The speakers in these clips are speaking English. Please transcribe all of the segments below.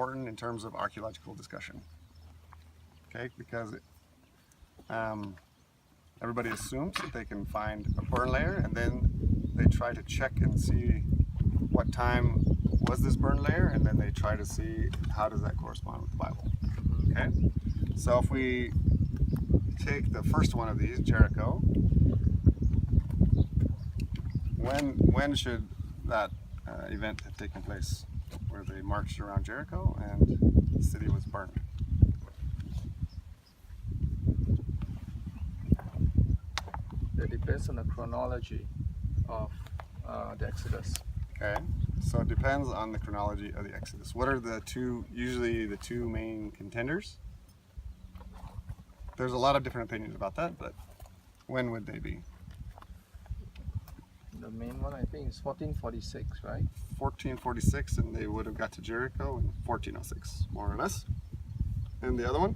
important in terms of archaeological discussion. Okay, because everybody assumes that they can find a burn layer, and then they try to check and see what time was this burn layer, and then they try to see how does that correspond with the Bible. Okay, so if we take the first one of these, Jericho, when should that event have taken place, where they marched around Jericho and the city was burned? It depends on the chronology of the Exodus. Okay, so it depends on the chronology of the Exodus. What are usually the two main contenders? There's a lot of different opinions about that, but when would they be? The main one, I think, is 1446, right? 1446, and they would have got to Jericho in 1406, more or less. And the other one?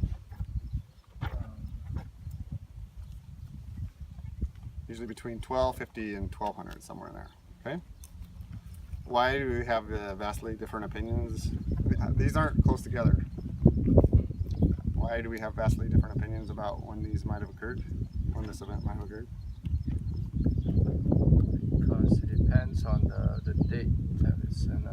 Usually between 1250 and 1200, somewhere in there. Okay. Why do we have vastly different opinions? These aren't close together. Why do we have vastly different opinions about when these might have occurred, when this event might have occurred? Because it depends on the date that is in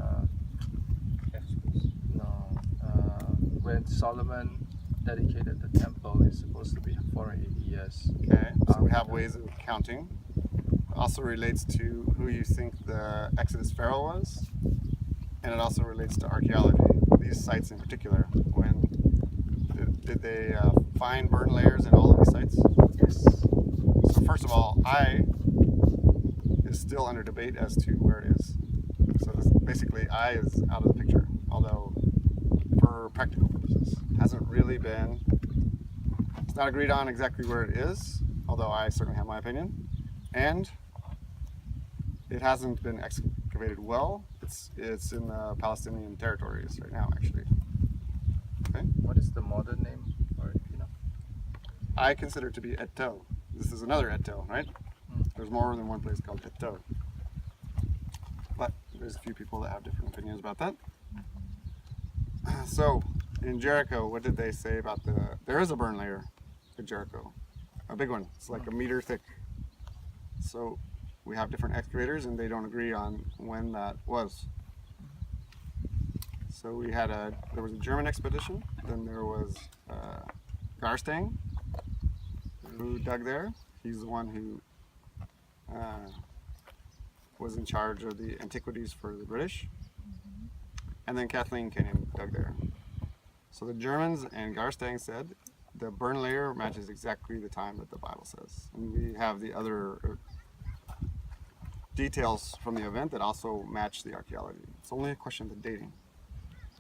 when Solomon dedicated the temple is supposed to be 480 years. Okay, so we have ways of counting. It also relates to who you think the Exodus Pharaoh was, and it also relates to archaeology. These sites in particular, when did they find burn layers in all of these sites? Yes. So first of all, Ai is still under debate as to where it is. So basically Ai is out of the picture, although for practical purposes. Hasn't really been, it's not agreed on exactly where it is, although I certainly have my opinion. And it hasn't been excavated well. It's in the Palestinian territories right now, actually. Okay? What is the modern name for it, you know? I consider it to be Et Tel. This is another Et Tel, right? Mm. There's more than one place called Et Tel. But there's a few people that have different opinions about that. So, in Jericho, what did they say about there is a burn layer in Jericho. A big one. It's like a meter thick. So, we have different excavators and they don't agree on when that was. So there was a German expedition, then there was Garstang, who dug there. He's the one who was in charge of the antiquities for the British. And then Kathleen Kenyon dug there. So the Germans and Garstang said the burn layer matches exactly the time that the Bible says. And we have the other details from the event that also match the archaeology. It's only a question of the dating.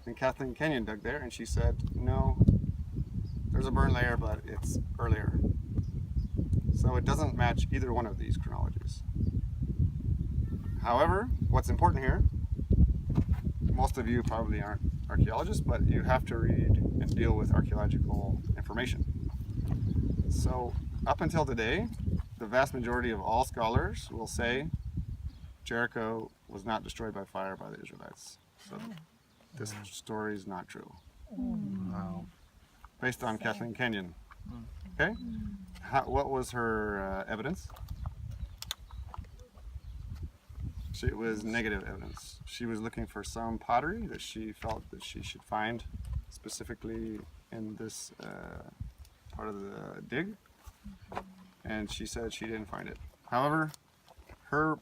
And Kathleen Kenyon dug there and she said, no, there's a burn layer, but it's earlier. So it doesn't match either one of these chronologies. However, what's important here, most of you probably aren't archaeologists, but you have to read and deal with archaeological information. So up until today, the vast majority of all scholars will say Jericho was not destroyed by fire by the Israelites. So this story is not true. Wow. Based on Kathleen Kenyon. Okay? What was her evidence? It was negative evidence. She was looking for some pottery that she felt that she should find specifically in this part of the dig, and she said she didn't find it. However, her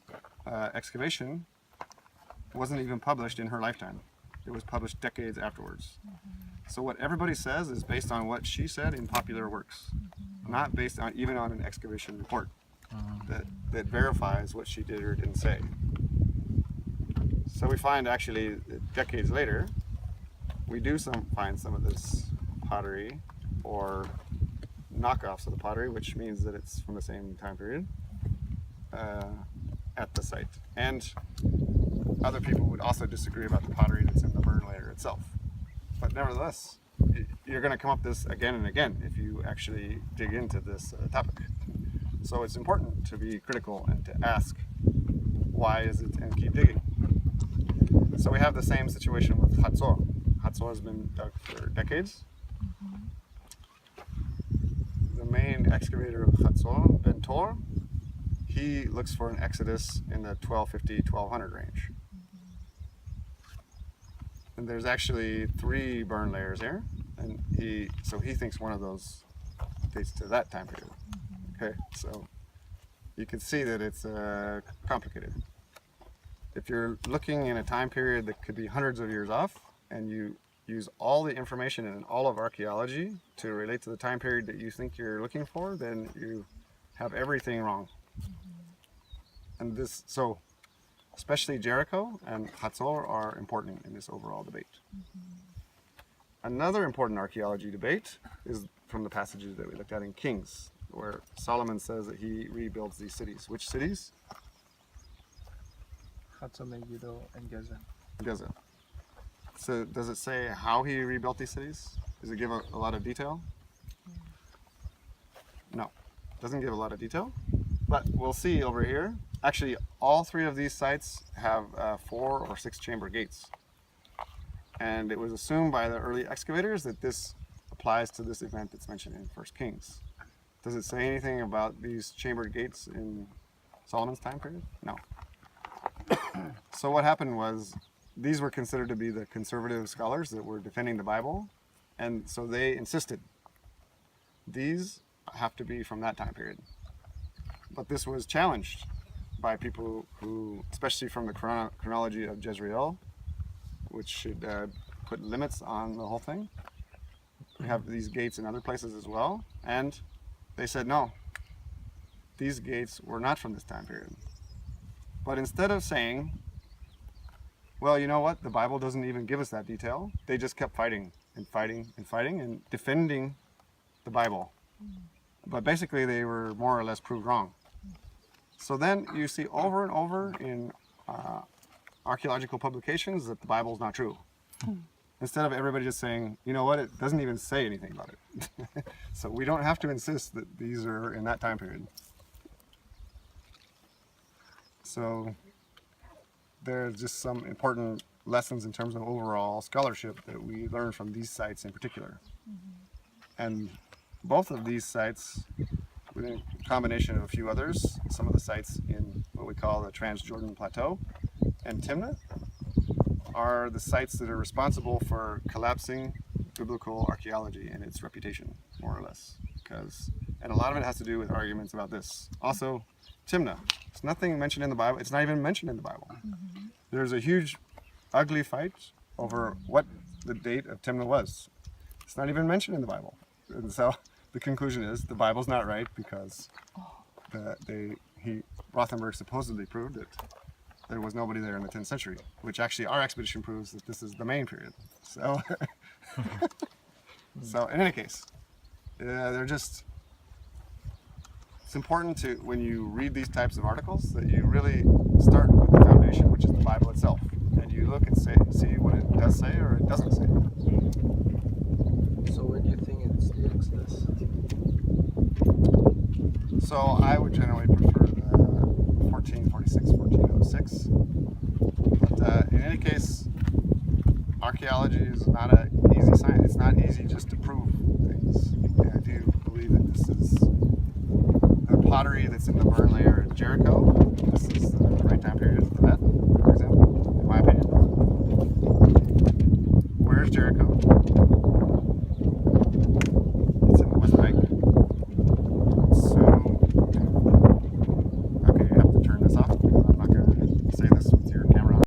excavation wasn't even published in her lifetime. It was published decades afterwards. So what everybody says is based on what she said in popular works, not based on even on an excavation report that verifies what she did or didn't say. So we find actually decades later, we do find some of this pottery or knockoffs of the pottery, which means that it's from the same time period at the site. And other people would also disagree about the pottery that's in the burn layer itself. But nevertheless, you're going to come up this again and again if you actually dig into this topic. So it's important to be critical and to ask, why is it, and keep digging. So we have the same situation with Hatzor. Hatzor has been dug for decades. The main excavator of Hatzor, Ben Tor, he looks for an exodus in the 1250-1200 range. And there's actually 3 burn layers here, and he thinks one of those dates to that time period. Okay, so you can see that it's complicated. If you're looking in a time period that could be hundreds of years off, and you use all the information in all of archaeology to relate to the time period that you think you're looking for, then you have everything wrong. And so especially Jericho and Hatzor are important in this overall debate. Another important archaeology debate is from the passages that we looked at in Kings, where Solomon says that he rebuilds these cities. Which cities? Hatzor, Megiddo, and Gezer. Gaza. So does it say how he rebuilt these cities? Does it give a lot of detail? No, doesn't give a lot of detail. But we'll see over here. Actually, all 3 of these sites have 4 or 6 chamber gates. And it was assumed by the early excavators that this applies to this event that's mentioned in 1 Kings. Does it say anything about these chambered gates in Solomon's time period? No. So what happened was, these were considered to be the conservative scholars that were defending the Bible, and so they insisted these have to be from that time period. But this was challenged by people who, especially from the chronology of Jezreel, which should put limits on the whole thing. We have these gates in other places as well, and they said no, these gates were not from this time period. But instead of saying, well, you know what, the Bible doesn't even give us that detail, they just kept fighting and fighting and fighting and defending the Bible. But basically they were more or less proved wrong. So then you see over and over in archaeological publications that the Bible is not true. Instead of everybody just saying, you know what, it doesn't even say anything about it. So we don't have to insist that these are in that time period. So there's just some important lessons in terms of overall scholarship that we learn from these sites in particular. And both of these sites, with a combination of a few others, some of the sites in what we call the Transjordan Plateau and Timnah, are the sites that are responsible for collapsing biblical archaeology and its reputation, more or less. And a lot of it has to do with arguments about this. Also, Timnah. It's nothing mentioned in the Bible. It's not even mentioned in the Bible. There's a huge, ugly fight over what the date of Timnah was. It's not even mentioned in the Bible. And so the conclusion is the Bible's not right because Rothenberg supposedly proved that there was nobody there in the 10th century, which actually our expedition proves that this is the main period. So, so in any case, they're just, it's important to, when you read these types of articles, that you really start with the foundation, which is the Bible itself. And you look and see what it does say or it doesn't say. So where do you think it's the Exodus? So I would generally prefer the 1446, 1406. But in any case, archaeology is not an easy science. It's not easy just to prove things. I do believe that this is the pottery that's in the burn layer in Jericho. This is the right time period for that, for example, in my opinion. Where's Jericho?